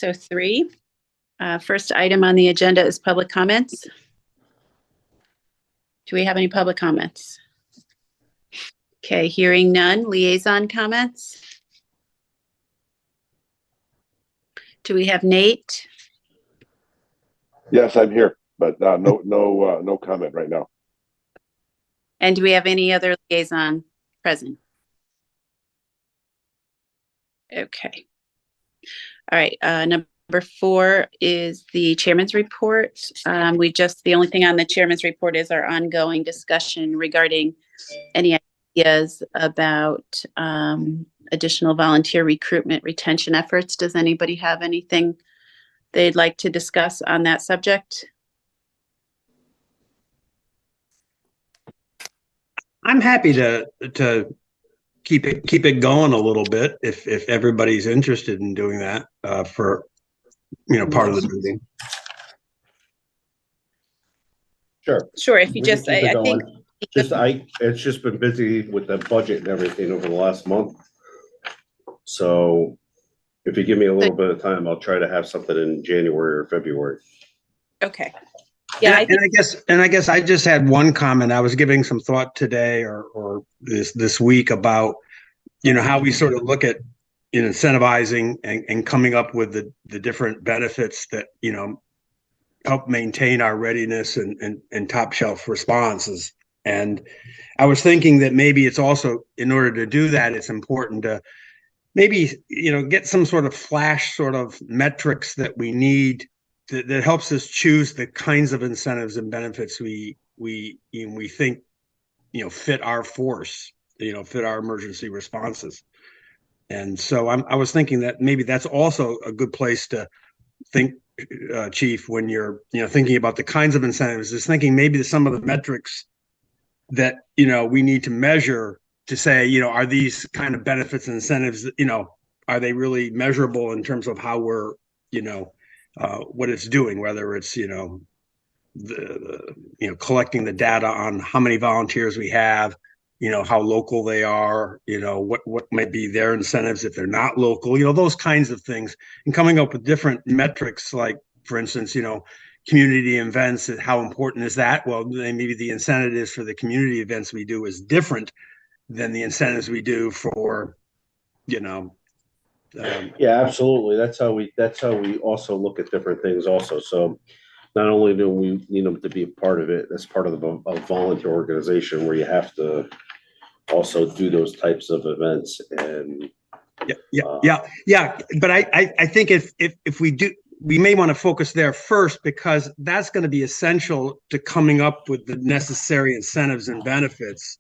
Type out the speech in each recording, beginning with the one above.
6:03. First item on the agenda is public comments. Do we have any public comments? Okay, hearing none. Liaison comments? Do we have Nate? Yes, I'm here, but no comment right now. And do we have any other liaison present? Okay. All right. Number 4 is the chairman's report. The only thing on the chairman's report is our ongoing discussion regarding any ideas about additional volunteer recruitment retention efforts. Does anybody have anything they'd like to discuss on that subject? I'm happy to keep it going a little bit if everybody's interested in doing that for part of the meeting. Sure. If you just, I think it's just been busy with the budget and everything over the last month. So if you give me a little bit of time, I'll try to have something in January or February. Okay. Yeah. I guess I just had one comment. I was giving some thought today or this week about, how we sort of look at incentivizing and coming up with the different benefits that, help maintain our readiness and top shelf responses. And I was thinking that maybe it's also, in order to do that, it's important to maybe, get some sort of flash sort of metrics that we need that helps us choose the kinds of incentives and benefits we think, fit our force, fit our emergency responses. And so I was thinking that maybe that's also a good place to think, Chief, when you're, thinking about the kinds of incentives, is thinking maybe some of the metrics that, we need to measure to say, are these kind of benefits and incentives, are they really measurable in terms of how we're, what it's doing, whether it's, collecting the data on how many volunteers we have, how local they are, what might be their incentives if they're not local, those kinds of things, and coming up with different metrics, like, for instance, community events, and how important is that? Well, maybe the incentives for the community events we do is different than the incentives we do for, yeah, absolutely. That's how we also look at different things also. So not only do we need them to be a part of it, that's part of a volunteer organization where you have to also do those types of events. And yeah. But I think if we do, we may want to focus there first, because that's going to be essential to coming up with the necessary incentives and benefits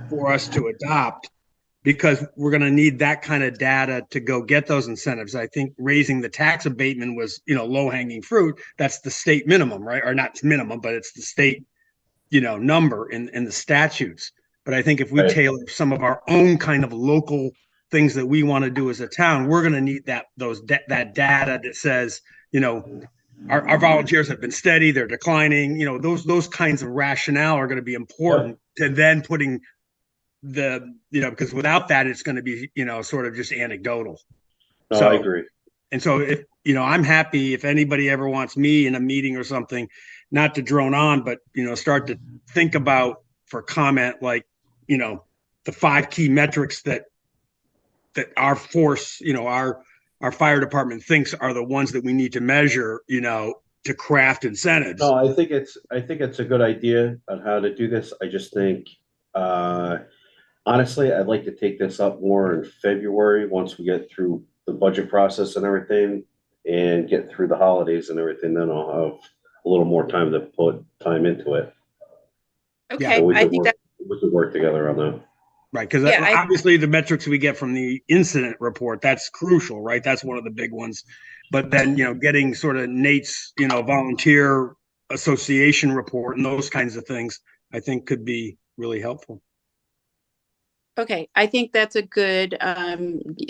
for us to adopt, because we're going to need that kind of data to go get those incentives. I think raising the tax abatement was, low hanging fruit. That's the state minimum, right? Or not minimum, but it's the state, number in the statutes. But I think if we tailor some of our own kind of local things that we want to do as a town, we're going to need that data that says, our volunteers have been steady, they're declining, those kinds of rationale are going to be important to then putting because without that, it's going to be, sort of just anecdotal. No, so I agree. And so if, I'm happy if anybody ever wants me in a meeting or something, not to drone on, but, start to think about for comment, like, the 5 key metrics that our force, our fire department thinks are the ones that we need to measure, to craft incentives. No, I think it's a good idea on how to do this. I just think, honestly, I'd like to take this up more in February once we get through the budget process and everything and get through the holidays and everything. Then I'll have a little more time to put time into it. Okay, so I think we could work together on that. Right, because obviously the metrics we get from the incident report, that's crucial, right? That's one of the big ones. But then, getting sort of Nate's, volunteer association report and those kinds of things, I think could be really helpful. Okay, I think that's a good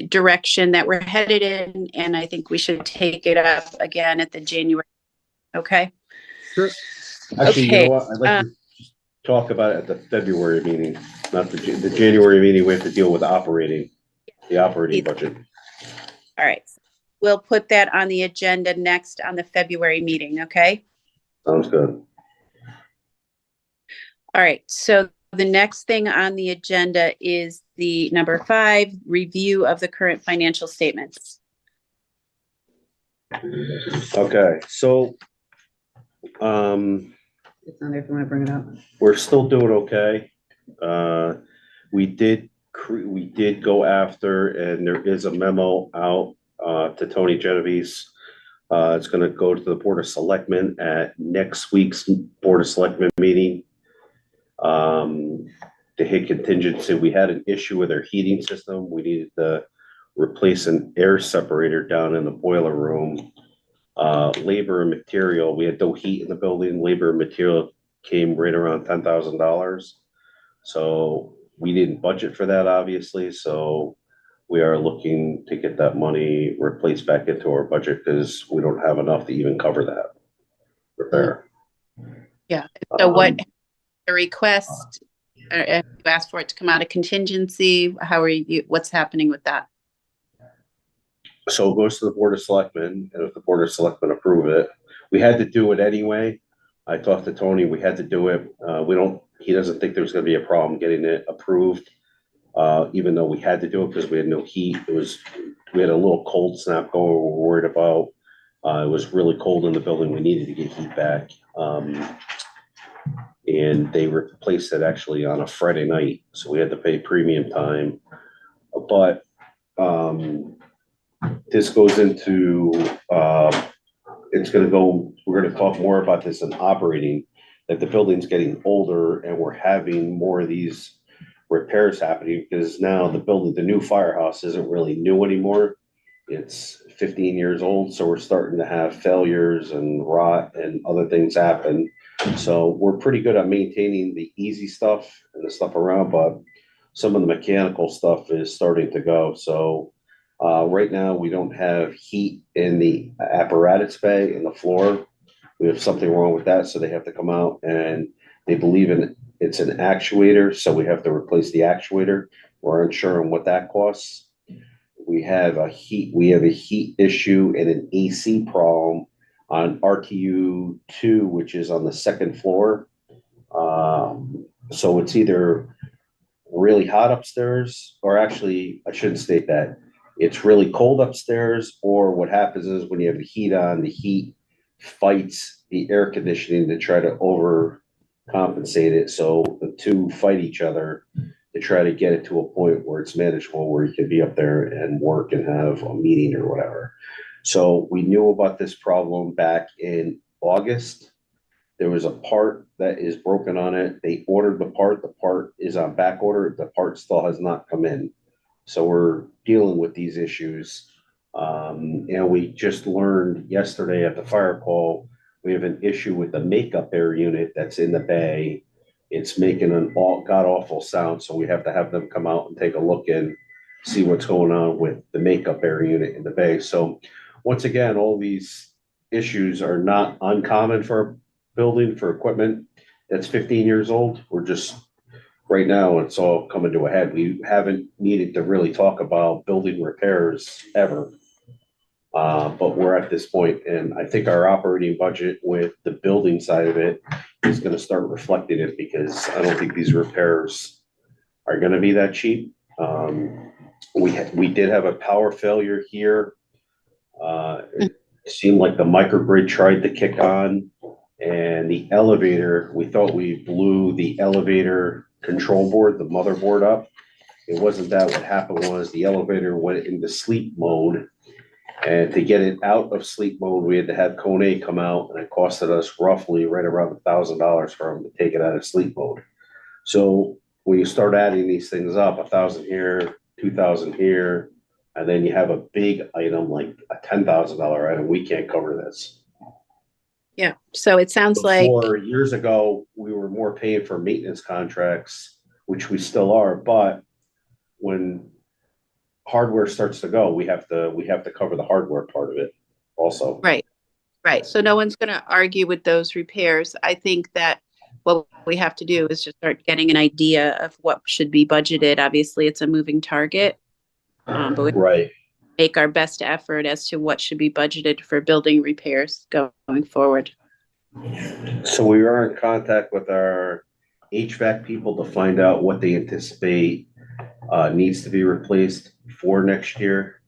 direction that we're headed in, and I think we should take it up again at the January. Okay. Sure. Actually, you know what? I'd like to just talk about it at the February meeting, not the January meeting. We have to deal with the operating budget. All right. we'll put that on the agenda next on the February meeting, okay? Sounds good. All right, so the next thing on the agenda is the number 5, review of the current financial statements. Okay, so, It's on there if you want to bring it up. we're still doing okay. We did go after, and there is a memo out, to Tony Genovese. It's gonna go to the Board of Selectmen at next week's Board of Selectmen meeting. To hit contingency, we had an issue with our heating system. We needed to replace an air separator down in the boiler room. Labor and material, we had no heat in the building. Labor and material came right around $10,000. So we didn't budget for that, obviously, so we are looking to get that money replaced back into our budget because we don't have enough to even cover that repair. Yeah, so what, the request, have you asked for it to come out of contingency? How are you, what's happening with that? So it goes to the Board of Selectmen, and if the Board of Selectmen approve it, we had to do it anyway. I talked to Tony, we had to do it. He doesn't think there's gonna be a problem getting it approved. Even though we had to do it because we had no heat. We had a little cold snap going, we were worried about. It was really cold in the building. We needed to get heat back. And they replaced it actually on a Friday night, so we had to pay premium time. But, this goes into, we're gonna talk more about this in operating, that the building's getting older and we're having more of these repairs happening because now the new firehouse isn't really new anymore. It's 15 years old, so we're starting to have failures and rot and other things happen. So we're pretty good at maintaining the easy stuff and the stuff around, but some of the mechanical stuff is starting to go. So right now we don't have heat in the apparatus bay in the floor. We have something wrong with that, so they have to come out, and they believe it's an actuator, so we have to replace the actuator. We're unsure on what that costs. We have a heat issue and an AC problem on RTU 2, which is on the second floor. So it's either really hot upstairs, or actually, I shouldn't state that. It's really cold upstairs, or what happens is when you have the heat on, the heat fights the air conditioning to try to overcompensate it. So the two fight each other to try to get it to a point where it's manageable, where you can be up there and work and have a meeting or whatever. So we knew about this problem back in August. There was a part that is broken on it. They ordered the part is on back order. The part still has not come in. So we're dealing with these issues. And we just learned yesterday at the fire call, we have an issue with the makeup air unit that's in the bay. It's making an god awful sound, so we have to have them come out and take a look and see what's going on with the makeup air unit in the bay. So once again, all these issues are not uncommon for a building, for equipment that's 15 years old. We're just, right now, it's all coming to a head. We haven't needed to really talk about building repairs ever. But we're at this point, and I think our operating budget with the building side of it is gonna start reflecting it, because I don't think these repairs are gonna be that cheap. We did have a power failure here. It seemed like the microgrid tried to kick on, and the elevator, we thought we blew the elevator control board, the motherboard up. It wasn't that. What happened was the elevator went into sleep mode. And to get it out of sleep mode, we had to have Kone come out, and it costed us roughly right around $1,000 for him to take it out of sleep mode. So when you start adding these things up, 1,000 here, 2,000 here, and then you have a big item like a $10,000 item, we can't cover this. Yeah, so it sounds like, Before, years ago, we were more paying for maintenance contracts, which we still are, but when hardware starts to go, we have to cover the hardware part of it also. right. So no one's going to argue with those repairs. I think that what we have to do is just start getting an idea of what should be budgeted. Obviously, it's a moving target. But Right. make our best effort as to what should be budgeted for building repairs going forward. So we are in contact with our HVAC people to find out what they anticipate needs to be replaced for next year.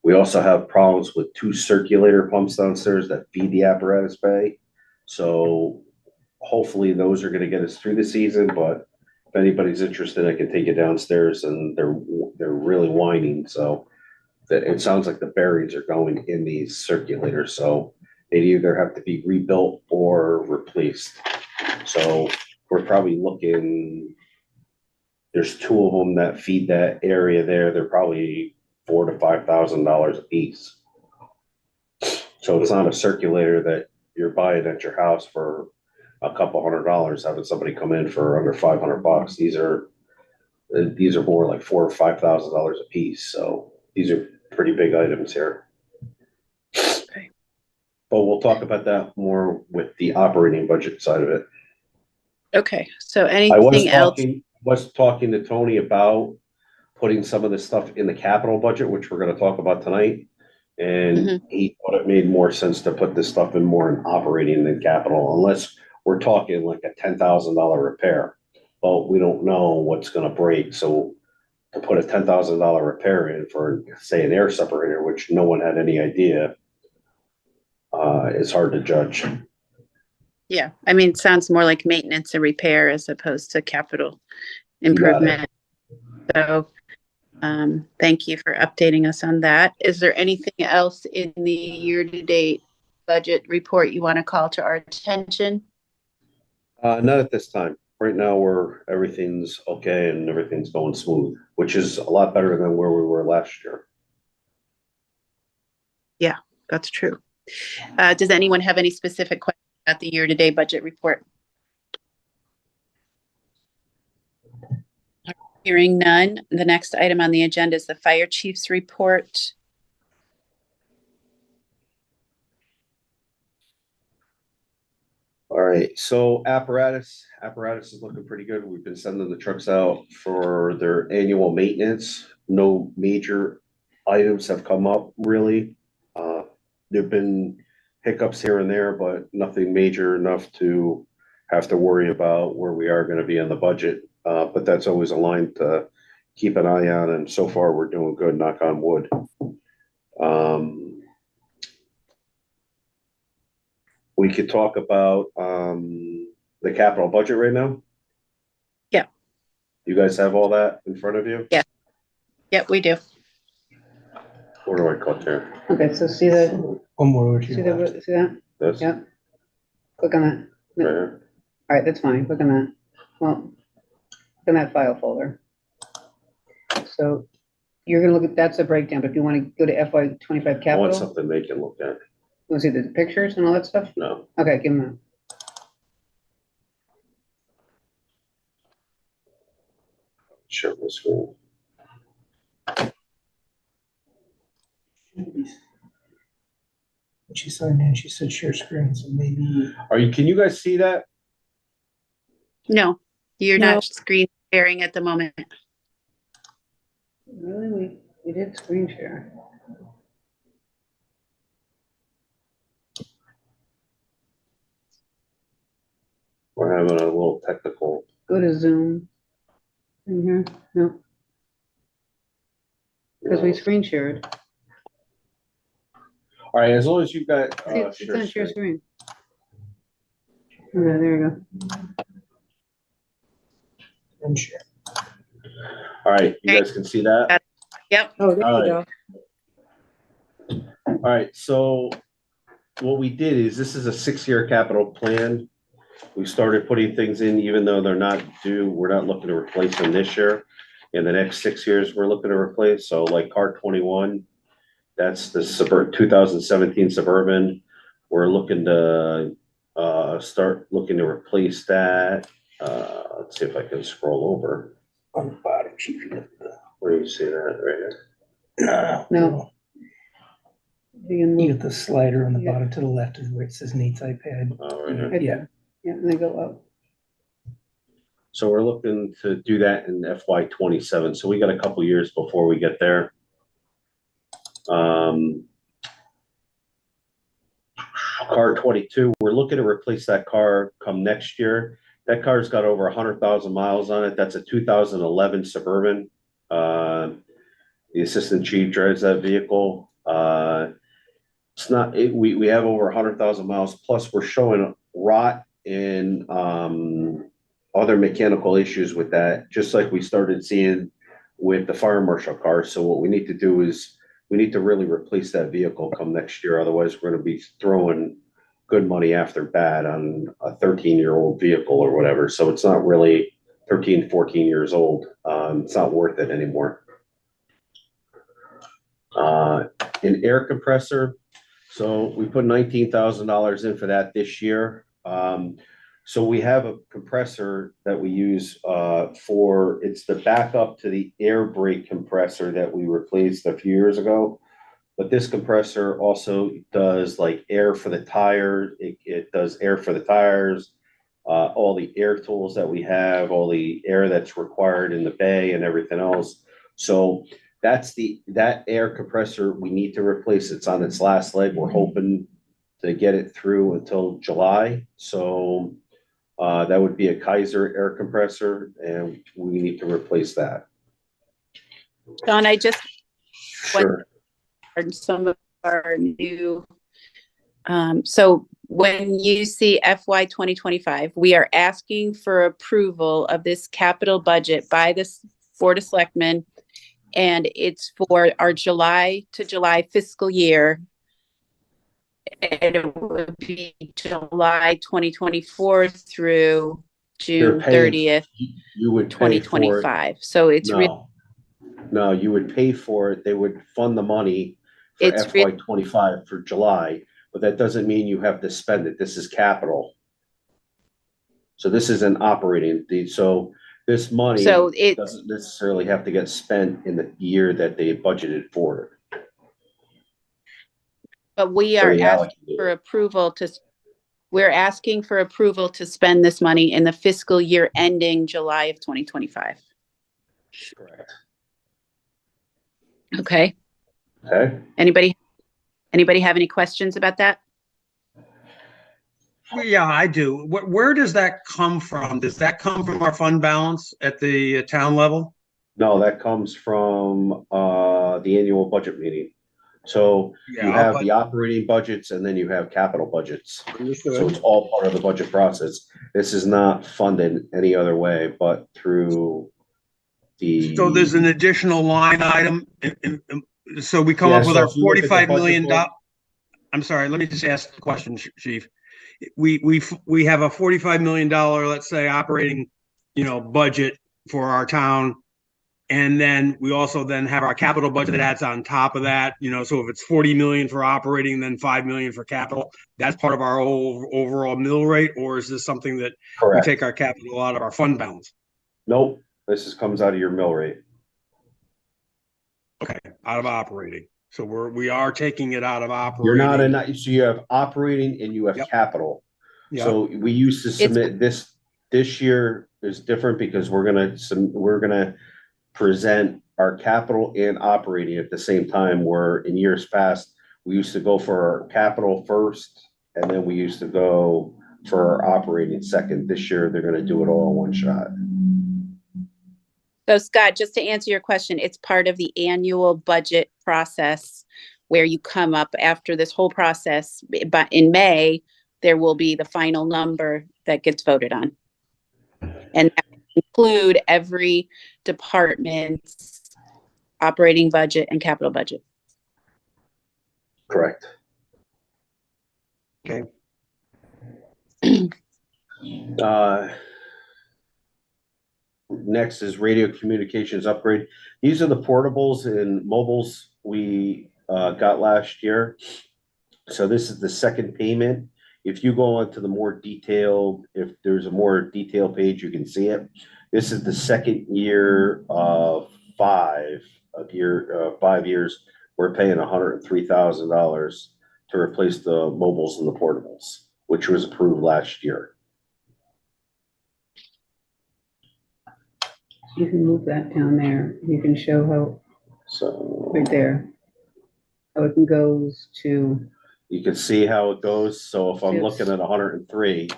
We also have problems with 2 circulator pumps downstairs that feed the apparatus bay. So hopefully those are gonna get us through the season, but if anybody's interested, I can take you downstairs, and they're really whining, so that it sounds like the bearings are going in these circulators, so they either have to be rebuilt or replaced. So we're probably looking, there's 2 of them that feed that area there. They're probably $4,000 to $5,000 a piece. So it's not a circulator that you're buying at your house for a couple $100, having somebody come in for under $500. These are more like $4,000 or $5,000 a piece. So these are pretty big items here. Okay. But we'll talk about that more with the operating budget side of it. Okay, so I anything else? was talking to Tony about putting some of this stuff in the capital budget, which we're gonna talk about tonight. And he thought it made more sense to put this stuff in more in operating than capital, unless we're talking like a $10,000 repair. But we don't know what's gonna break, so to put a $10,000 repair in for, say, an air separator, which no one had any idea, is hard to judge. Yeah, I mean, it sounds more like maintenance and repair as opposed to capital improvement. So, thank you for updating us on that. Is there anything else in the year-to-date budget report you want to call to our attention? Not at this time. Right now, everything's okay and everything's going smooth, which is a lot better than where we were last year. Yeah, that's true. Does anyone have any specific questions about the year-to-date budget report? Hearing none, the next item on the agenda is the fire chief's report. All right, so apparatus is looking pretty good. We've been sending the trucks out for their annual maintenance. No major items have come up really. There've been hiccups here and there, but nothing major enough to have to worry about where we are gonna be in the budget. But that's always a line to keep an eye on, and so far we're doing good, knock on wood. We could talk about the capital budget right now. Yeah. You guys have all that in front of you? Yeah. Yep, we do. Where do I click here? Okay, so see the, One more. see that? This? Yep. Click on that. Right here? All right, that's fine. Click on that. Well, click on that file folder. So you're gonna look at, that's a breakdown, but if you want to go to FY 25 I want capital, something they can look at. you want to see the pictures and all that stuff? No. Okay, give them Share my screen. She signed in, she said share screen, so maybe. Can you guys see that? No, you're No. not screen sharing at the moment. that. Really? We did screen share. We're having a little technical. Go to Zoom. In here? No, because we screen shared. All right, as long as you got. See, it's on share screen. Okay, there you go. And share. All right, you guys can see that? Yep. Oh, there All you right. go. All right, so what we did is, this is a 6-year capital plan. We started putting things in, even though they're not due, we're not looking to replace them this year. In the next 6 years, we're looking to replace, so like car 21, that's the 2017 Suburban. We're looking to, start looking to replace that. Let's see if I can scroll over. On the bottom, chief. Where do you see that, right here? No. You can You move. get the slider on the Yeah. bottom to the left is where it says Nate's iPad. Oh, right here. Right Yeah. there. Yeah, and they go up. So we're looking to do that in FY 27, so we got a couple years before we get there. Car 22, we're looking to replace that car come next year. That car's got over 100,000 miles on it. That's a 2011 Suburban. The assistant chief drives that vehicle. It's not, we have over 100,000 miles, plus we're showing rot and other mechanical issues with that, just like we started seeing with the fire marshal car. So what we need to do is we need to really replace that vehicle come next year. Otherwise, we're going to be throwing good money after bad on a 13-year-old vehicle or whatever. So it's not really 13, 14 years old. It's not worth it anymore. An air compressor. So we put $19,000 in for that this year. So we have a compressor that we use it's the backup to the air brake compressor that we replaced a few years ago. But this compressor also does like air for the tire. It does air for the tires, all the air tools that we have, all the air that's required in the bay and everything else. So that air compressor we need to replace. It's on its last leg. We're hoping to get it through until July. So that would be a Kaiser air compressor, and we need to replace that. Don, I just Sure. learned some of our new, so when you see FY 2025, we are asking for approval of this capital budget by the Board of Selectmen, and it's for our July to July fiscal year. And it would be July 2024 through You're June paying- 30th, You would pay for it. 2025. So it's really, No, you would pay for it. They would fund the money for It's FY 25 for July, but that doesn't mean you have to spend it. This is capital. So this is an operating, so this money so it, doesn't necessarily have to get spent in the year that they budgeted for it. but we or are they asking allocated for it. approval we're asking for approval to spend this money in the fiscal year ending July of 2025. Correct. Okay. Okay, Anybody have any questions about that? Yeah, I do. Where does that come from? Does that come from our fund balance at the town level? no, that comes from the annual budget meeting. So you have the operating budgets and then you have capital budgets. So it's all part of the budget process. This is not funded any other way but through the. So there's an additional line item. So we come Yeah, up with so our if you look at the $45 budget million. book- I'm sorry, let me just ask the question, Chief. We have a $45 million, let's say, operating, budget for our town. And then we also then have our capital budget that adds on top of that, so if it's 40 million for operating, then 5 million for capital, that's part of our overall mill rate, or is this something that we Correct. take our capital out of our fund balance? Nope, comes out of your mill rate. Okay, out of operating. So we are taking it out of You're operating. not so you have operating and you have Yep. capital. Yeah. So we used to submit this year is different because we're gonna present our capital and operating at the same time, where in years past, we used to go for our capital first, and then we used to go for our operating second. This year, they're gonna do it all in one shot. So Scott, just to answer your question, it's part of the annual budget process where you come up after this whole process, but in May, there will be the final number that gets voted on. And that will include every department's operating budget and capital budget. Correct. Okay. Next is radio communications upgrade. These are the portables and mobiles we got last year. So this is the second payment. If you go into the more detailed, if there's a more detailed page, you can see it. This is the second year of 5 years. We're paying $103,000 to replace the mobiles and the portables, which was approved last year. You can move that down there. You can show how, So right there. how it goes to, You can see how it goes. So if I'm Yes. looking at 103,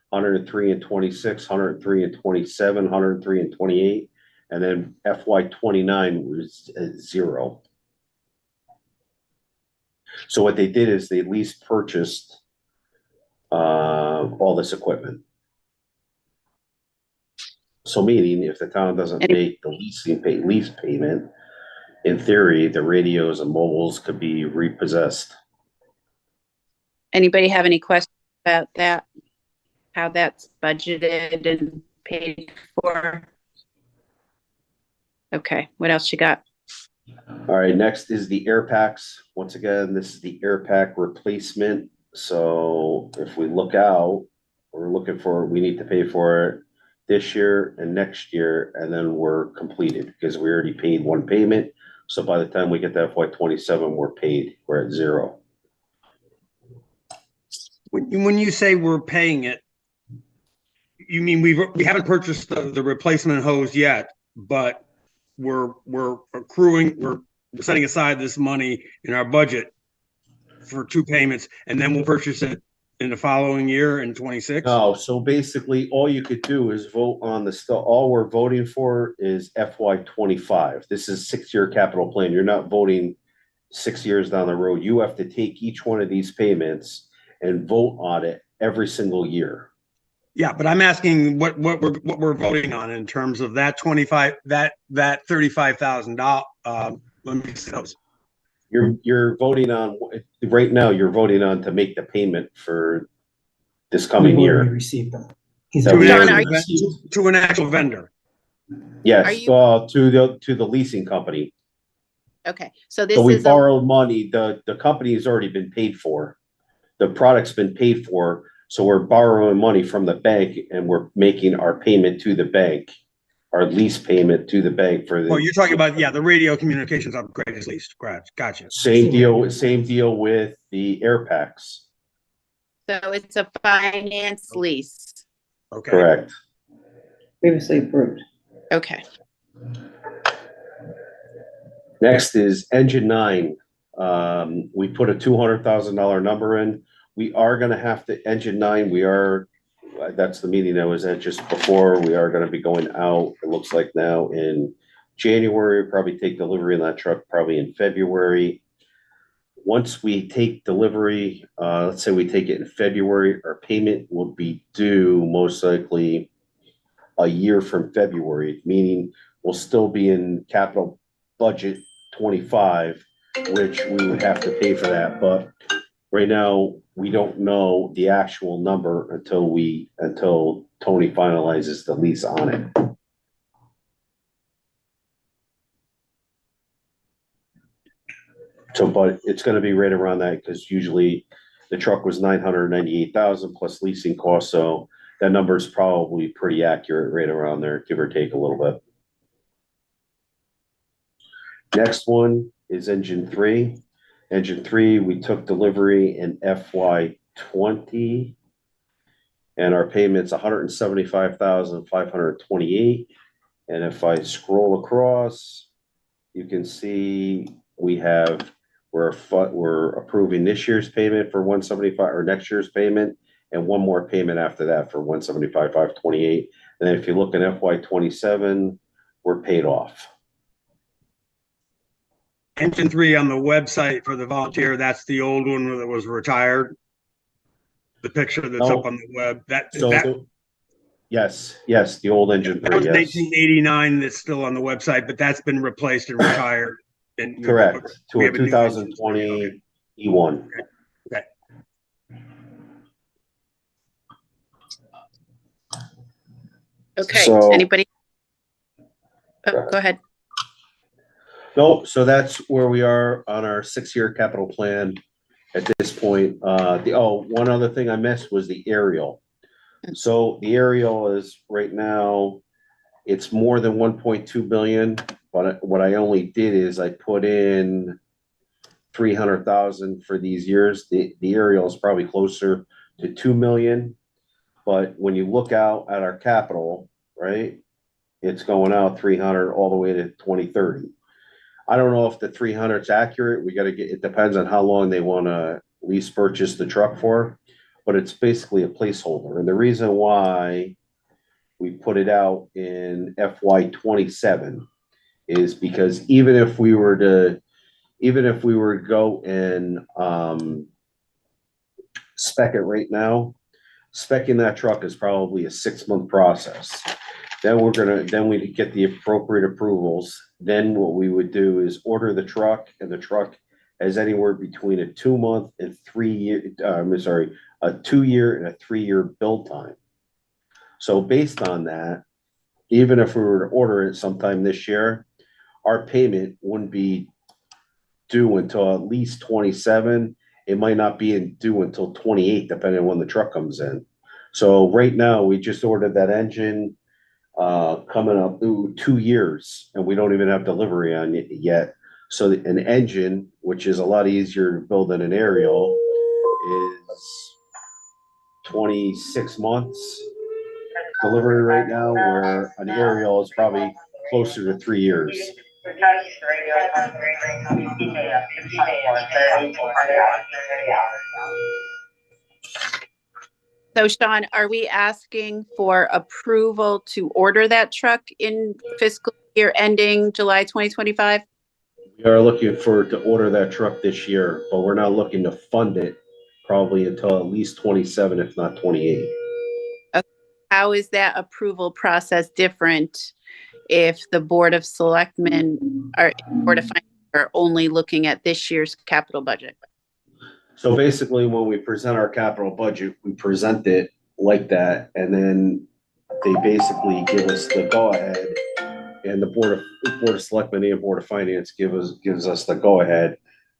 103 and 26, 103 and 27, 103 and 28, and then FY 29 was at 0. So what they did is they lease purchased all this equipment. So meaning if the town doesn't make the lease payment, in theory, the radios and mobiles could be repossessed. Anybody have any questions about that? How that's budgeted and paid for? Okay, what else you got? All right, next is the air packs. Once again, this is the air pack replacement. So if we look out, we're looking for, we need to pay for it this year and next year, and then we're completed because we already paid one payment. So by the time we get to FY 27, we're paid, we're at 0. When you say we're paying it, you mean we haven't purchased the replacement hose yet, but we're accruing, we're setting aside this money in our budget for 2 payments, and then we'll purchase it in the following year in 26? No, so basically all you could do is vote on the stuff. All we're voting for is FY 25. This is 6-year capital plan. You're not voting 6 years down the road. You have to take each one of these payments and vote on it every single year. Yeah, but I'm asking what we're voting on in terms of that 25, that $35,000. Let me see those. You're voting on, right now, you're voting on to make the payment for this coming We've already year. received them. He's That To we an John, already are you- received. to an actual vendor. Are Yes, you- to the leasing company. Okay, so this So we is, borrowed money, the company has already been paid for. The product's been paid for, so we're borrowing money from the bank and we're making our payment to the bank. Our lease payment to the bank for the. Well, you're talking about, the radio communications upgrade is leased. Gotcha. Same deal with the air packs, so it's a finance lease. Okay. correct? previously approved. Okay, Next is engine 9. We put a $200,000 number in. We are gonna have to, engine 9, that's the meeting that was at just before. We are gonna be going out, it looks like now in January, probably take delivery of that truck probably in February. Once we take delivery, let's say we take it in February, our payment will be due most likely a year from February, meaning we'll still be in capital budget 25, which we would have to pay for that, but right now, we don't know the actual number until Tony finalizes the lease on it. So, but it's gonna be right around that, because usually the truck was 998,000 plus leasing costs, so that number is probably pretty accurate, right around there, give or take a little bit. Next one is engine 3. Engine 3, we took delivery in FY 20. And our payment's 175,528. And if I scroll across, you can see we're approving this year's payment for 175, or next year's payment, and one more payment after that for 175,528. And then if you look at FY 27, we're paid off. Engine 3 on the website for the volunteer, that's the old one that was retired. The picture that's up on the web, Yes, the old engine that was 3, yes. 1989, that's still on the website, but that's been replaced and retired. And Correct, to we a have a new engine. 2020 E1. Okay. okay, So- anybody? Oh, go ahead. No, so that's where we are on our 6-year capital plan at this point. One other thing I missed was the aerial. So the aerial is right now, it's more than 1.2 billion, but what I only did is I put in 300,000 for these years. The aerial is probably closer to 2 million. But when you look out at our capital, right, it's going out 300 all the way to 2030. I don't know if the 300 is accurate. We gotta get, it depends on how long they wanna lease purchase the truck for. But it's basically a placeholder. And the reason why we put it out in FY 27 is because even if we were to go and, spec it right now, specing that truck is probably a 6-month process. Then we get the appropriate approvals. Then what we would do is order the truck, and the truck has anywhere between a 2-month and 3-year, a 2-year and a 3-year build time. So based on that, even if we were to order it sometime this year, our payment wouldn't be due until at least 27. It might not be due until 28, depending on when the truck comes in. So right now, we just ordered that engine, coming up 2 years, and we don't even have delivery on it yet. So an engine, which is a lot easier to build than an aerial, is 26 months delivery right now, where an aerial is probably closer to 3 years. So Sean, are we asking for approval to order that truck in fiscal year ending July 2025? We are looking to order that truck this year, but we're not looking to fund it probably until at least 27, if not 28. How is that approval process different if the Board of Selectmen or Board of Finance are only looking at this year's capital budget? So basically, when we present our capital budget, we present it like that, and then they basically give us the go-ahead, and the Board of Selectmen and Board of Finance gives us the go-ahead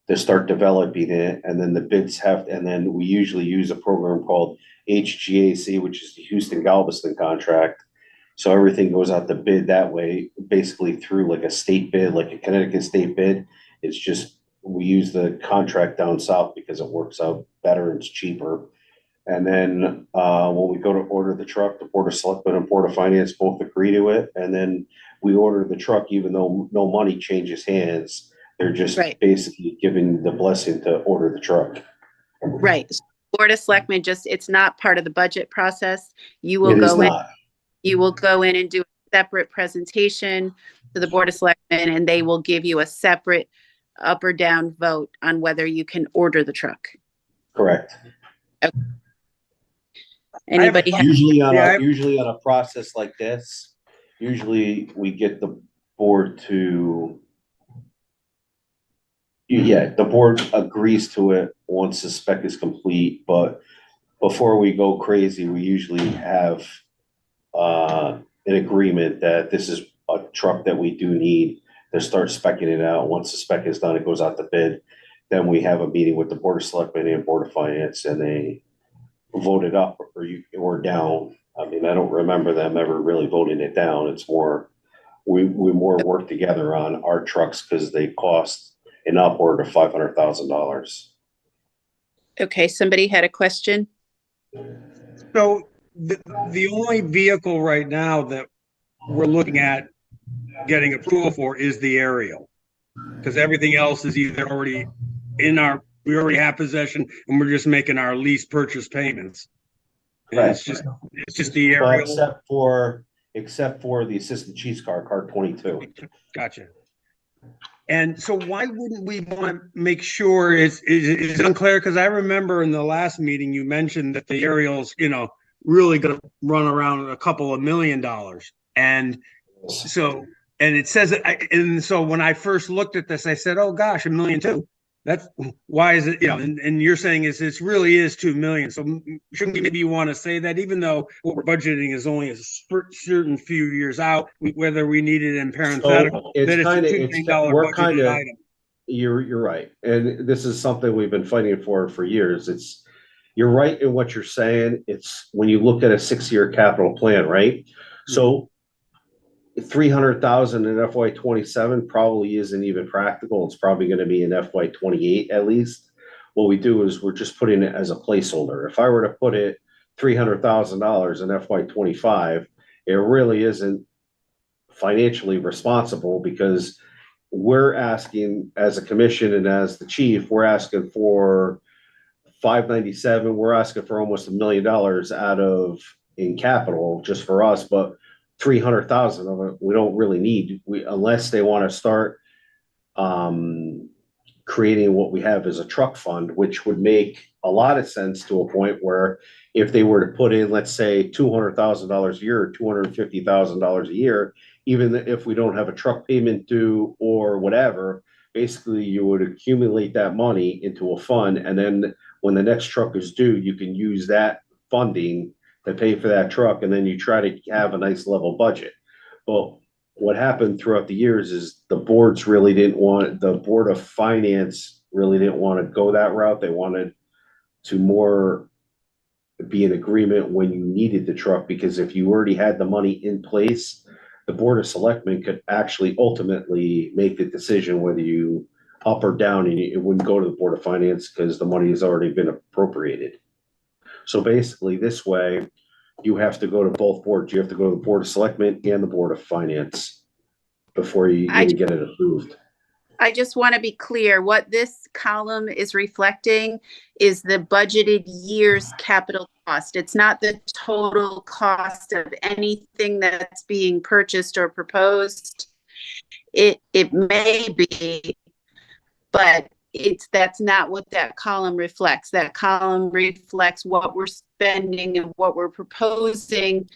to start developing it, and then the bids and then we usually use a program called HGAC, which is the Houston Galveston contract. So everything goes out to bid that way, basically through like a state bid, like a Connecticut state bid. It's just, we use the contract down south because it works out better and it's cheaper. And then when we go to order the truck, the Board of Selectmen and Board of Finance both agree to it. And then we order the truck, even though no money changes hands. They're just basically giving the blessing to order the truck. Right. Board of Selectmen it's not part of the budget process. You will go in. You will go in and do a separate presentation to the Board of Selectmen, and they will give you a separate up or down vote on whether you can order the truck. Correct. Okay. Anybody have? Usually on a process like this, usually we get the board to, the board agrees to it once the spec is complete, but before we go crazy, we usually have an agreement that this is a truck that we do need to start speccing it out. Once the spec is done, it goes out to bid. Then we have a meeting with the Board of Selectmen and Board of Finance, and they vote it up or down. I mean, I don't remember them ever really voting it down. It's more, we more work together on our trucks because they cost an upward of $500,000. Okay, somebody had a question? So the only vehicle right now that we're looking at getting approval for is the aerial, because everything else is either already we already have possession and we're just making our lease purchase payments. Right. It's just the aerial. Except for the assistant chief's car 22. Gotcha. And so why wouldn't we want to make sure it's unclear? Because I remember in the last meeting you mentioned that the aerial's, really going to run around a couple of $1 million. And so, and it says that, and so when I first looked at this, I said, oh gosh, $1 million too. That's why is it, and you're saying this really is 2 million. So shouldn't maybe you want to say that, even though what we're budgeting is only a certain few years out, whether we need it in parenthetical, so that it's a $2 million budgeted item. You're right. And this is something we've been fighting for years. You're right in what you're saying. It's when you look at a 6-year capital plan, right? So 300,000 in FY 27 probably isn't even practical. It's probably going to be in FY 28 at least. What we do is we're just putting it as a placeholder. If I were to put it $300,000 in FY 25, it really isn't financially responsible because we're asking as a commission and as the chief, we're asking for 597. We're asking for almost $1 million out of in capital just for us, but 300,000 of it we don't really need. Unless they want to start creating what we have as a truck fund, which would make a lot of sense to a point where if they were to put in, let's say, $200,000 a year or $250,000 a year, even if we don't have a truck payment due or whatever, basically you would accumulate that money into a fund, and then when the next truck is due, you can use that funding to pay for that truck, and then you try to have a nice level budget. Well, what happened throughout the years is the board of finance really didn't want to go that route. They wanted to more be in agreement when you needed the truck, because if you already had the money in place, the board of selectmen could actually ultimately make the decision whether you up or down, and it wouldn't go to the board of finance because the money has already been appropriated. So basically this way, you have to go to both boards. You have to go to the board of selectmen and the board of finance before you even get it approved. I just want to be clear, what this column is reflecting is the budgeted year's capital cost. It's not the total cost of anything that's being purchased or proposed. It may be, but that's not what that column reflects. That column reflects what we're spending and what we're proposing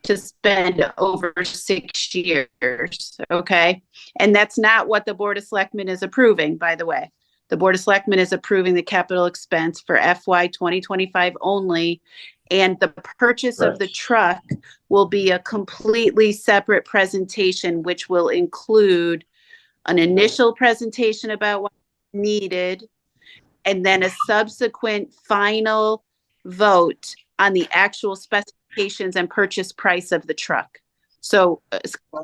to spend over 6 years, okay? And that's not what the Board of Selectmen is approving, by the way. The Board of Selectmen is approving the capital expense for FY 2025 only, and the purchase of the truck will be a completely separate presentation, which will include an initial presentation about what's needed, and then a subsequent final vote on the actual specifications and purchase price of the truck. So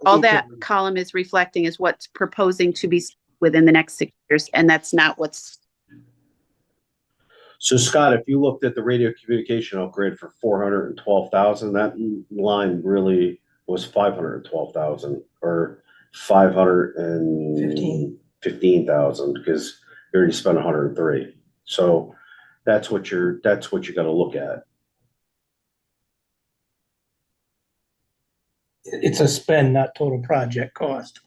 all that column is reflecting is what's proposing to be within the next 6 years, and that's not what's. So Scott, if you looked at the radio communication upgrade for 412,000, that line really was 512,000 or 515,000 because you already spent 103. So that's what you got to look at. It's a spend, not total project cost.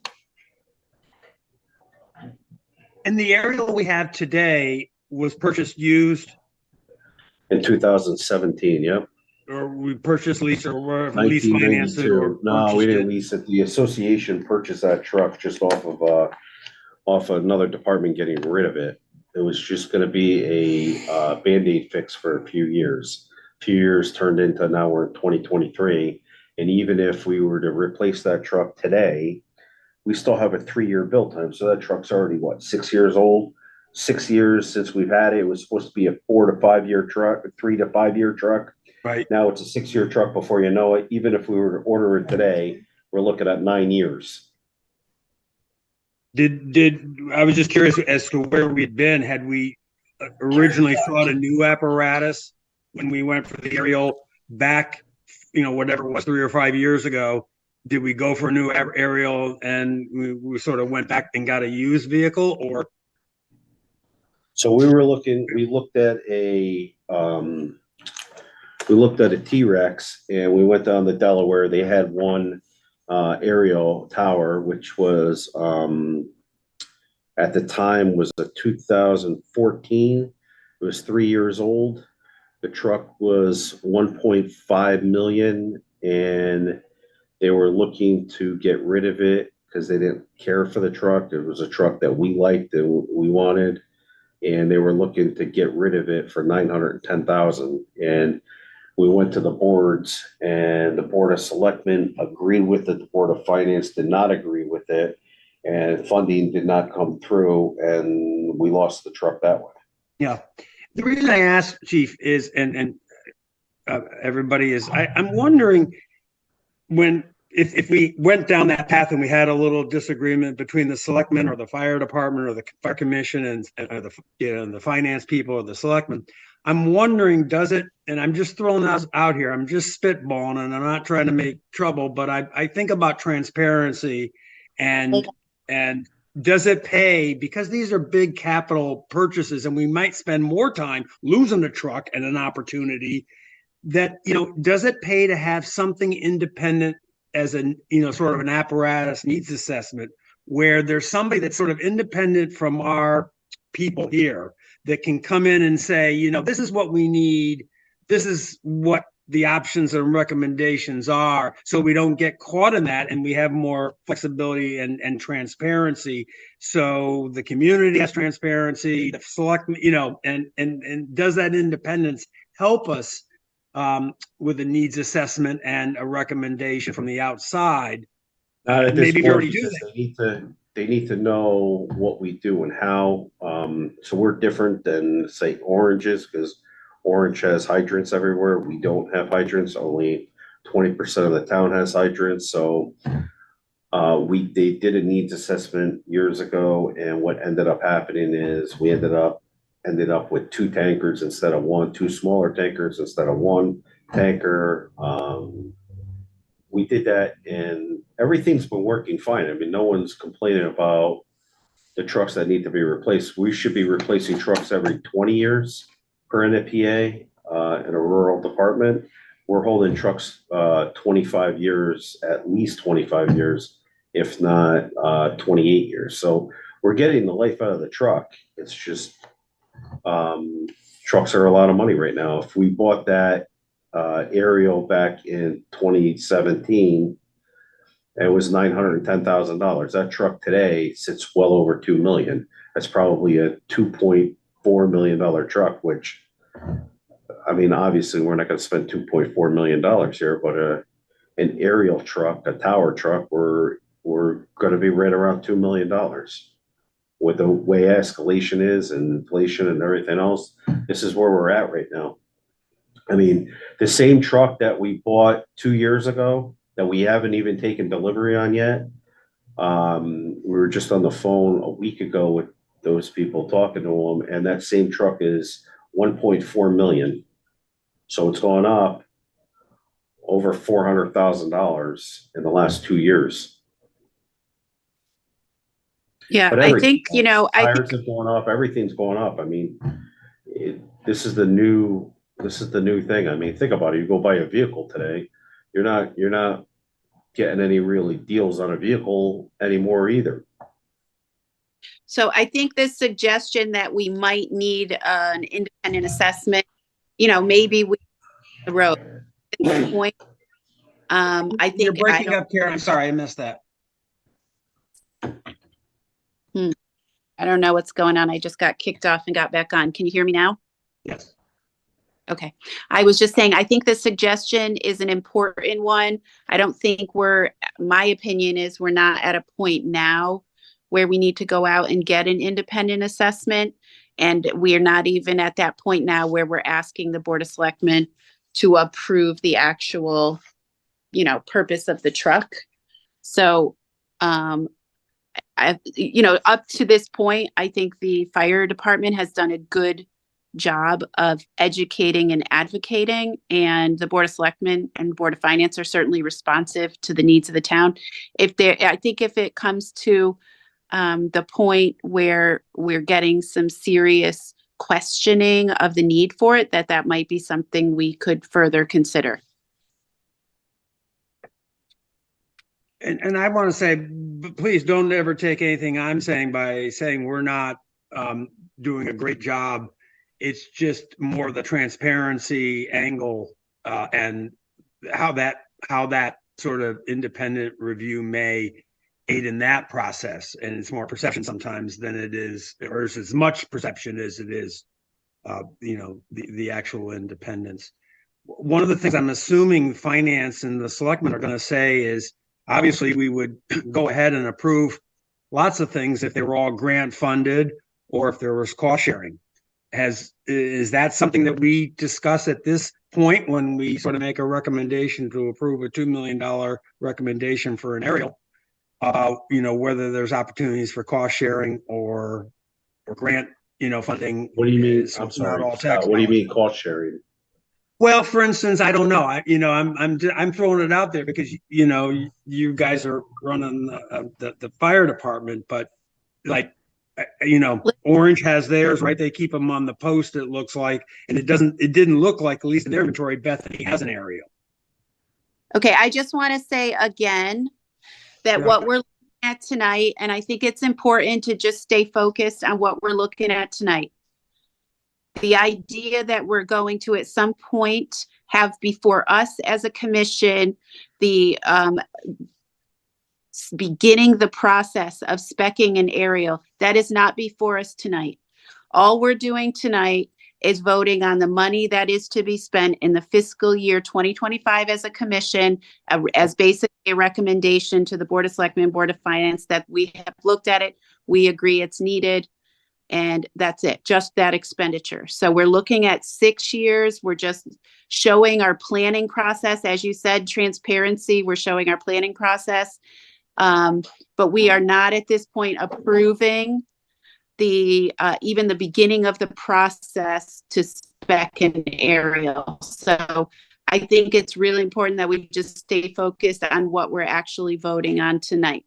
And the aerial we have today was purchased used, In 2017, yep. or we purchased lease, or whatever, lease financed it, or 1992. No, we purchased didn't it. lease it. The association purchased that truck just off of another department getting rid of it. It was just gonna be a Band-Aid fix for a few years. Few years turned into now we're in 2023. And even if we were to replace that truck today, we still have a 3-year build time. So that truck's already, 6 years old? 6 years since we've had it. It was supposed to be a 4 to 5 year truck, a 3 to 5 year truck. Right. Now it's a 6-year truck before you know it. Even if we were to order it today, we're looking at 9 years. I was just curious as to where we'd been. Had we originally thought a new apparatus when we went for the aerial back, whatever it was 3 or 5 years ago? Did we go for a new aerial and we sort of went back and got a used vehicle, or? So we looked at a T-Rex, and we went down to Delaware. They had one aerial tower, which was at the time was a 2014. It was 3 years old. The truck was 1.5 million, and they were looking to get rid of it because they didn't care for the truck. It was a truck that we liked and we wanted, and they were looking to get rid of it for 910,000. And we went to the boards, and the Board of Selectmen agreed with it. The Board of Finance did not agree with it, and funding did not come through, and we lost the truck that way. Yeah. The reason I asked, Chief, is, and everybody is, I'm wondering if we went down that path and we had a little disagreement between the selectmen or the fire department or the fire commission and the finance people or the selectmen, I'm wondering, does it, and I'm just throwing this out here, I'm just spitballing and I'm not trying to make trouble, but I think about transparency and does it pay, because these are big capital purchases and we might spend more time losing a truck and an opportunity, that, does it pay to have something independent as sort of an apparatus needs assessment, where there's somebody that's sort of independent from our people here that can come in and say, this is what we need. This is what the options and recommendations are, so we don't get caught in that, and we have more flexibility and transparency. So the community has transparency, the select, and does that independence help us with a needs assessment and a recommendation from the outside? Not at this Maybe we point, already do because they need to know what we do and how. So we're different than, say, Orange is, because Orange has hydrants everywhere. We don't have hydrants. Only 20% of the town has hydrants. So they did a needs assessment years ago, and what ended up happening is we ended up with 2 tankers instead of 1, 2 smaller tankers instead of 1 tanker. We did that, and everything's been working fine. I mean, no one's complaining about the trucks that need to be replaced. We should be replacing trucks every 20 years per NFPA in a rural department. We're holding trucks 25 years, at least 25 years, if not 28 years. So we're getting the life out of the truck. It's just trucks are a lot of money right now. If we bought that aerial back in 2017, it was $910,000. That truck today sits well over $2 million. That's probably a $2.4 million truck, which, I mean, obviously we're not going to spend $2.4 million here, but an aerial truck, a tower truck, we're going to be right around $2 million. With the way escalation is and inflation and everything else, this is where we're at right now. I mean, the same truck that we bought 2 years ago that we haven't even taken delivery on yet. We were just on the phone a week ago with those people talking to them, and that same truck is $1.4 million. So it's gone up over $400,000 in the last 2 years. Yeah, But I think, tires have gone up. Everything's going up. I mean, this is the new thing. I mean, think about it. You go buy a vehicle today, you're not getting any really deals on a vehicle anymore either. so I think this suggestion that we might need an independent assessment, maybe we the road at this point. I think You're breaking up, Karen. I'm sorry, I missed that. I don't know what's going on. I just got kicked off and got back on. Can you hear me now? Yes. Okay. I was just saying, I think the suggestion is an important one. I don't think my opinion is we're not at a point now where we need to go out and get an independent assessment. And we're not even at that point now where we're asking the Board of Selectmen to approve the actual, purpose of the truck. So, up to this point, I think the fire department has done a good job of educating and advocating, and the Board of Selectmen and Board of Finance are certainly responsive to the needs of the town. I think if it comes to the point where we're getting some serious questioning of the need for it, that might be something we could further consider. And I want to say, please don't ever take anything I'm saying by saying we're not doing a great job. It's just more the transparency angle and how that sort of independent review may aid in that process. And it's more perception sometimes than it is, or it's as much perception as it is, the actual independence. One of the things I'm assuming finance and the selectmen are going to say is, obviously, we would go ahead and approve lots of things if they were all grant funded or if there was cost sharing. Is that something that we discuss at this point when we sort of make a recommendation to approve a $2 million recommendation for an aerial? Whether there's opportunities for cost sharing or grant, funding. What do you mean? I'm I'm sorry. all tax What do you dollars. mean cost sharing? Well, for instance, I don't know. I'm throwing it out there because you guys are running the fire department, but like, Orange has theirs, right? They keep them on the post, it looks like, and it didn't look like, at least in their inventory, Bethany has an aerial. Okay, I just want to say again that Yeah. what we're looking at tonight, and I think it's important to just stay focused on what we're looking at tonight. The idea that we're going to at some point have before us as a commission, the beginning the process of speccing an aerial, that is not before us tonight. All we're doing tonight is voting on the money that is to be spent in the fiscal year 2025 as a commission, as basically a recommendation to the Board of Selectmen, Board of Finance, that we have looked at it, we agree it's needed, and that's it, just that expenditure. So we're looking at 6 years. We're just showing our planning process. As you said, transparency, we're showing our planning process. But we are not at this point approving the even the beginning of the process to spec an aerial. So I think it's really important that we just stay focused on what we're actually voting on tonight.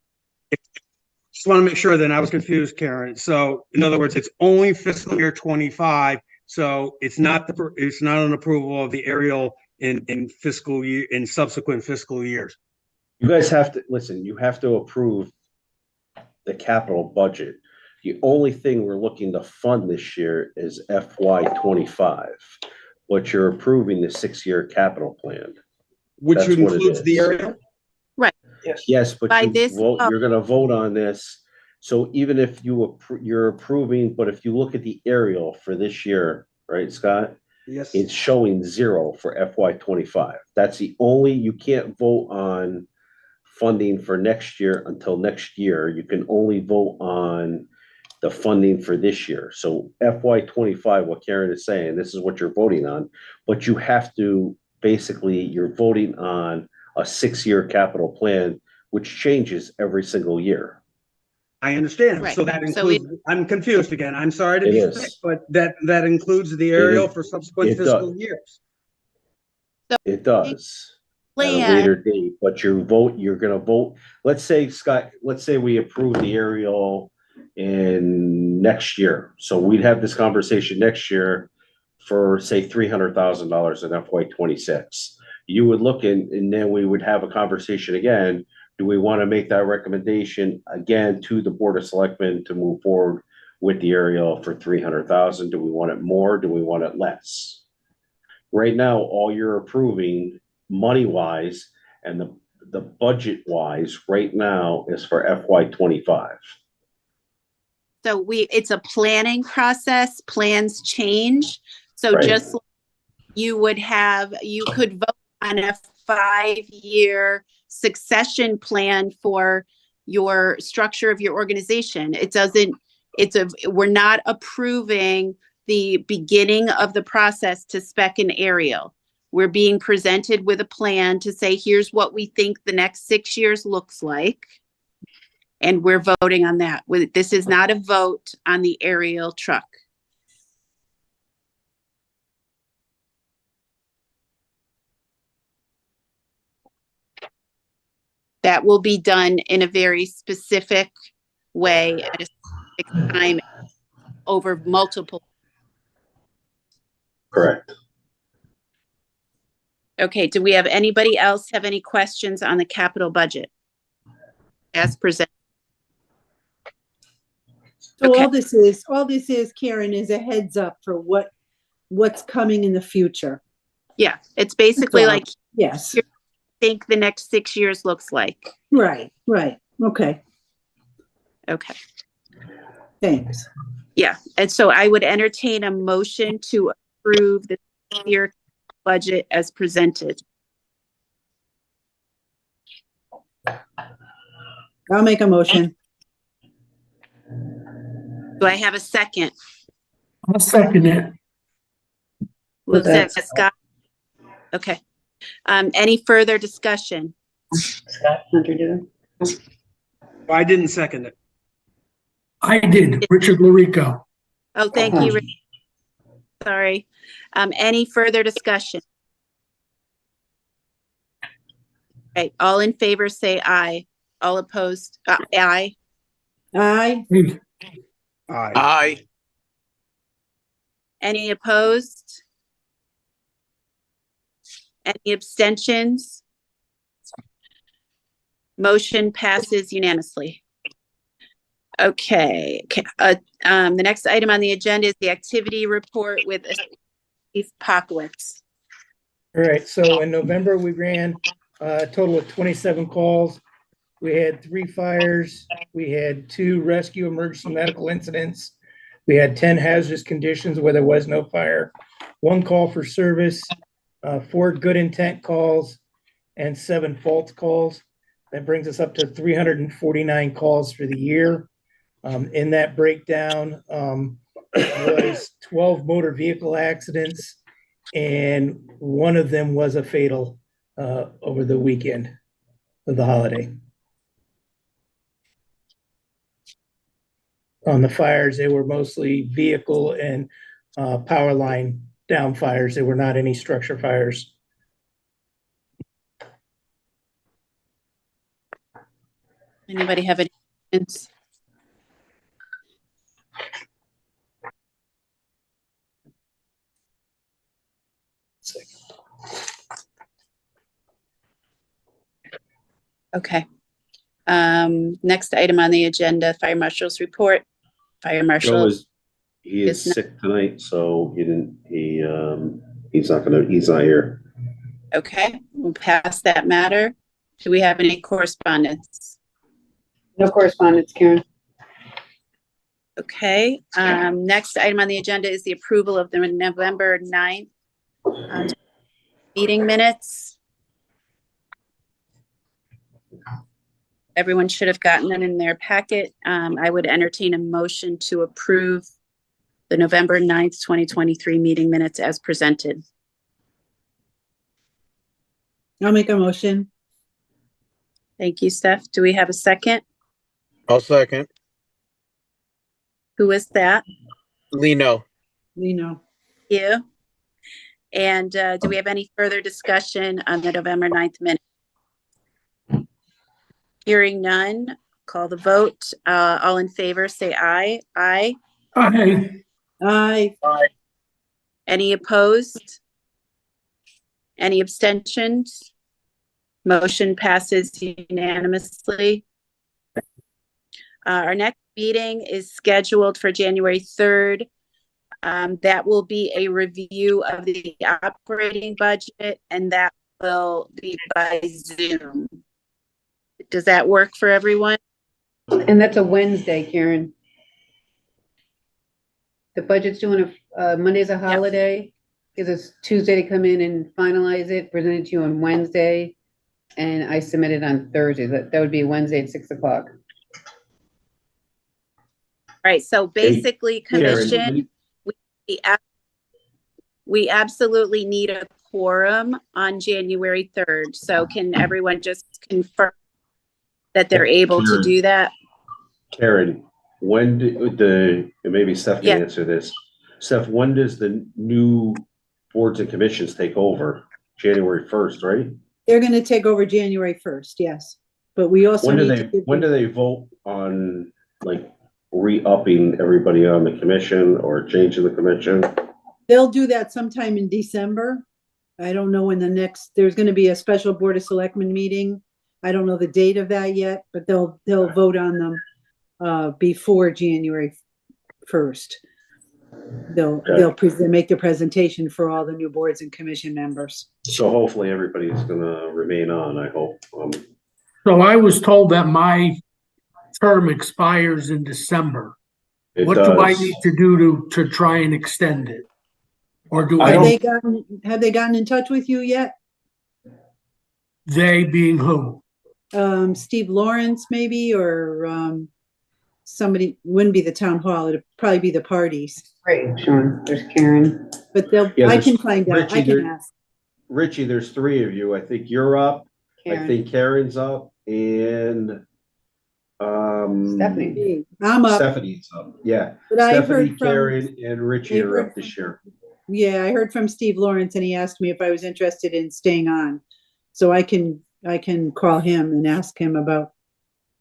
Just want to make sure then I was confused, Karen. So in other words, it's only fiscal year 25. So it's not an approval of the aerial in fiscal year, in subsequent fiscal years. You guys have to, listen, you have to approve the capital budget. The only thing we're looking to fund this year is FY 25. What you're approving the 6-year capital plan. Which That's what it includes the is. aerial? Yes. Yes, but By this vote. you're gonna vote on this. So even if you're approving, but if you look at the aerial for this year, right, Scott? Yes. It's showing 0 for FY 25. That's the only, you can't vote on funding for next year until next year. You can only vote on the funding for this year. So FY 25, what Karen is saying, this is what you're voting on, but you have to, basically, you're voting on a 6-year capital plan, which changes every single year. I understand. Right. So that So includes, I'm confused again. I'm sorry to It be is. strict, but that includes the aerial is. for subsequent It fiscal does. years. It does. At a Plan, later date, but you're gonna vote, let's say, Scott, let's say we approve the aerial in next year. So we'd have this conversation next year for, say, $300,000 in FY 26. You would look and then we would have a conversation again. Do we want to make that recommendation again to the Board of Selectmen to move forward with the aerial for 300,000? Do we want it more? Do we want it less? Right now, all you're approving money-wise and the budget-wise right now is for FY 25. so it's a planning process, plans change. So Right. just like you could vote on a 5-year succession plan for your structure of your organization. We're not approving the beginning of the process to spec an aerial. We're being presented with a plan to say, here's what we think the next 6 years looks like. And we're voting on that. This is not a vote on the aerial truck. That will be done in a very specific way at a specific time over multiple. Correct. Okay, do we have anybody else have any questions on the capital budget as presented? So Okay. all this is, Karen, is a heads up for what's coming in the future. Yeah, it's basically like, Yes, think the next 6 years looks like. right. Okay, Okay, thanks. yeah, and so I would entertain a motion to approve the year budget as presented. I'll make a motion. Do I have a second? I'll second it. Was that That's- Scott? Okay. Any further discussion? Hunter did it. I didn't second it. I did, Richard Larico. Oh, thank you. Rick. Sorry. Any further discussion? Okay, all in favor say aye. All opposed, aye. Aye. Aye. Aye. Any opposed? Any abstentions? Motion passes unanimously. Okay, the next item on the agenda is the activity report with Steve Pockwitz. All right, so in November, we ran a total of 27 calls. We had 3 fires, we had 2 rescue emergency medical incidents, we had 10 hazardous conditions where there was no fire, 1 call for service, 4 good intent calls, and 7 false calls. That brings us up to 349 calls for the year. In that breakdown was 12 motor vehicle accidents, and 1 of them was a fatal over the weekend of the holiday. On the fires, they were mostly vehicle and power line down fires. They were not any structure fires. Anybody have any questions? Okay. Next item on the agenda, Fire Marshal's report. Fire Joe Marshal, he is It's not- sick tonight, so he's not here. okay, we'll pass that matter. Do we have any correspondence? No correspondence, Karen. Okay, next item on the agenda is the approval of the November 9th meeting minutes. Everyone should have gotten them in their packet. I would entertain a motion to approve the November 9th, 2023 meeting minutes as presented. I'll make a motion. Thank you, Steph. Do we have a second? I'll second. Who is that? Lino. Lino. You. And do we have any further discussion on the November 9th minute? Hearing none, call the vote. All in favor, say aye. Aye. Aye. Aye. Any opposed? Any abstentions? Motion passes unanimously. Our next meeting is scheduled for January 3rd. That will be a review of the operating budget, and that will be by Zoom. Does that work for everyone? And that's a Wednesday, Karen. The budget's doing Monday's a holiday. Gives us Tuesday to come in and finalize it, present it to you on Wednesday. And I submit it on Thursday. That would be Wednesday at 6 o'clock. Right, so basically, Karen, commission, we absolutely need a quorum on January 3rd. So can everyone just confirm that they're able to do that? Karen, when maybe Steph Yeah. can answer this. Steph, when does the new boards and commissions take over? January 1st, right? They're gonna take over January 1st, yes. But we also When do need they, to give when do they vote on like re-upping everybody on the commission or changing the commission? They'll do that sometime in December. I don't know when there's gonna be a special Board of Selectmen meeting. I don't know the date of that yet, but they'll vote on them before January 1st. They'll make the presentation for all the new boards and commission members. So hopefully everybody's gonna remain on, I hope. So I was told that my term expires in December. It What do I does. need to do to try and extend it? Or do I Have I, they gotten in touch with you yet? they being who? Steve Lawrence maybe, or somebody, wouldn't be the town hall, it'd probably be the parties. Great, Sean. There's Karen. But Yeah, I there's- can find out, I Richie, can there- ask. Richie, there's 3 of you. I think you're up. I Karen. think Karen's up and Stephanie. I'm up, Stephanie's up. Yeah. but I Stephanie, heard from, Karen, and Richie I are heard up this from- year. yeah, I heard from Steve Lawrence and he asked me if I was interested in staying on. So I can call him and ask him about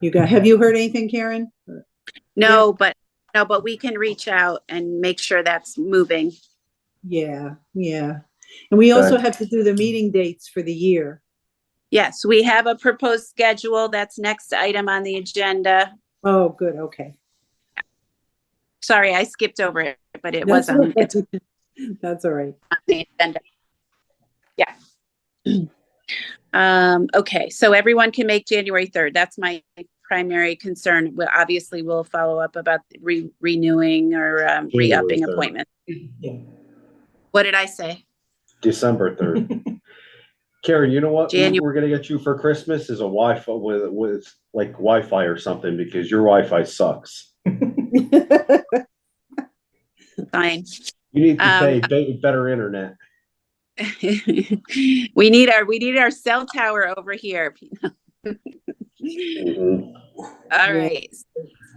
you guys. Have you heard anything, Karen? No, but No, but we can reach out and make sure that's moving. Yeah, yeah. And we also Okay. have to do the meeting dates for the year. Yes, we have a proposed schedule. That's next item on the agenda. Oh, good, okay. Sorry, I skipped over it, but it That's was on, all it's right. That's all right. on the agenda. Yeah. Okay, so everyone can make January 3rd. That's my primary concern. Well, obviously, we'll follow up about renewing or re-upping 3rd. appointments. Yeah. What did I say? December 3rd. Karen, you know what January. we're gonna get you for Christmas is a Wi-Fi with like Wi-Fi or something because your Wi-Fi sucks. Fine. You need to pay better internet. We need our cell tower over here. Mhm. All right.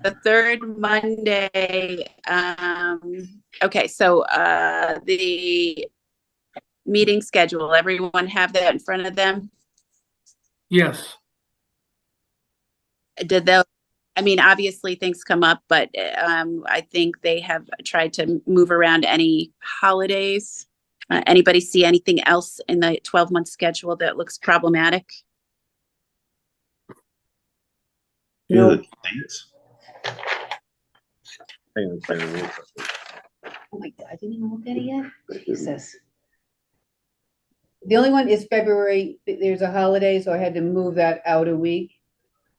The third Monday, okay, so the meeting schedule, everyone have that in front of them? Yes. Did they, I mean, obviously things come up, but I think they have tried to move around any holidays. Anybody see anything else in the 12-month schedule that looks problematic? Do the Nope. dates. Hang on, one second. Oh my God, I didn't even look at it yet. Jesus. The only one is February. There's a holiday, so I had to move that out a week.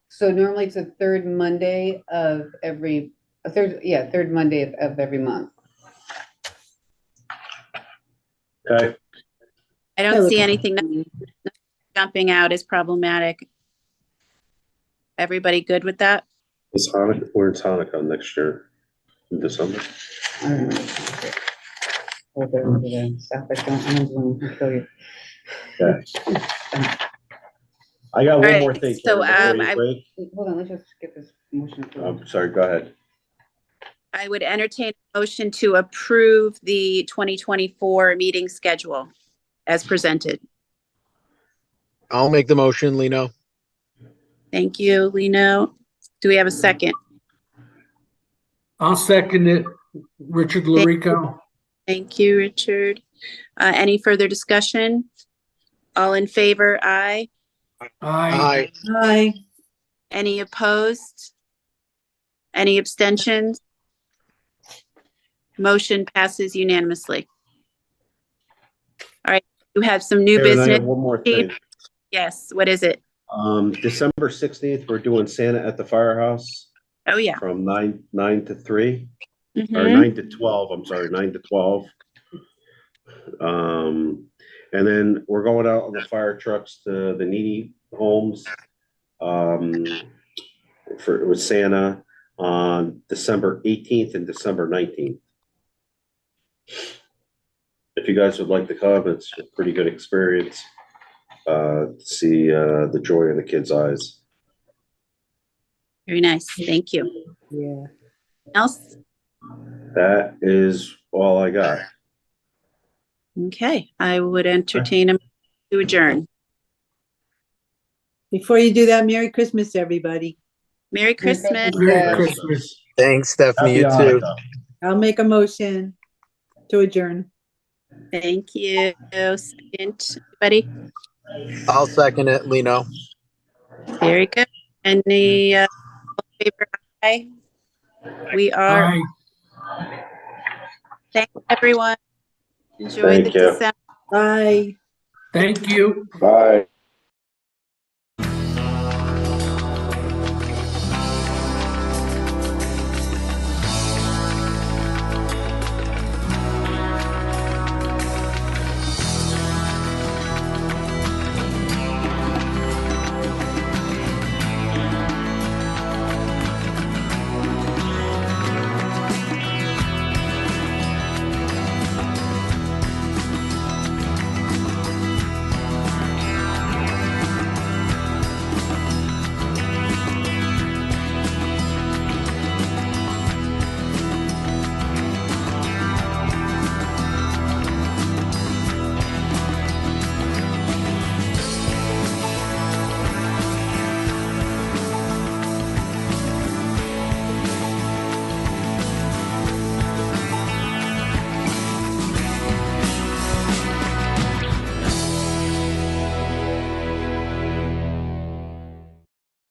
So normally it's the third Monday of every, third Monday of every month. Okay, I don't see anything jumping out as problematic. Everybody good with that? it's Hanukkah. We're in Hanukkah next year in December. I don't know. Over there, stuff I don't know, I'll kill you. I got one Alright, more thing. so, Karen, before you I- break. Hold on, let's just get this motion. approved. I'm sorry, go ahead. I would entertain a motion to approve the 2024 meeting schedule as presented. I'll make the motion, Lino. Thank you, Lino. Do we have a second? I'll second it. Richard Larico. Thank you, Richard. Any further discussion? All in favor, aye. Aye. Hi. Any opposed? Any abstentions? Motion passes unanimously. All right, you have some new Karen, I business. have one more thing. Yes, what is it? December 16th, we're doing Santa at the firehouse Oh, yeah. from 9 to 3, or Mhm. 9 to 12, I'm sorry, 9 to 12. And then we're going out on the fire trucks to the needy homes, with Santa on December 18th and December 19th. If you guys would like to come, it's a pretty good experience. See the joy in the kids' eyes. Very nice. Thank you. Yeah. Else? That is all I got. Okay, I would entertain a motion to adjourn. Before you do that, Merry Christmas, everybody. Merry Christmas. Merry Christmas. Thanks, Stephanie. You Happy too. Hanukkah. I'll make a motion to adjourn. Thank you. Second, everybody. I'll second it, Lino. Very good. Any all in favor? Aye. We are. Aye. Thanks, everyone. Enjoy the Thank you. December. Bye. Thank you. Bye.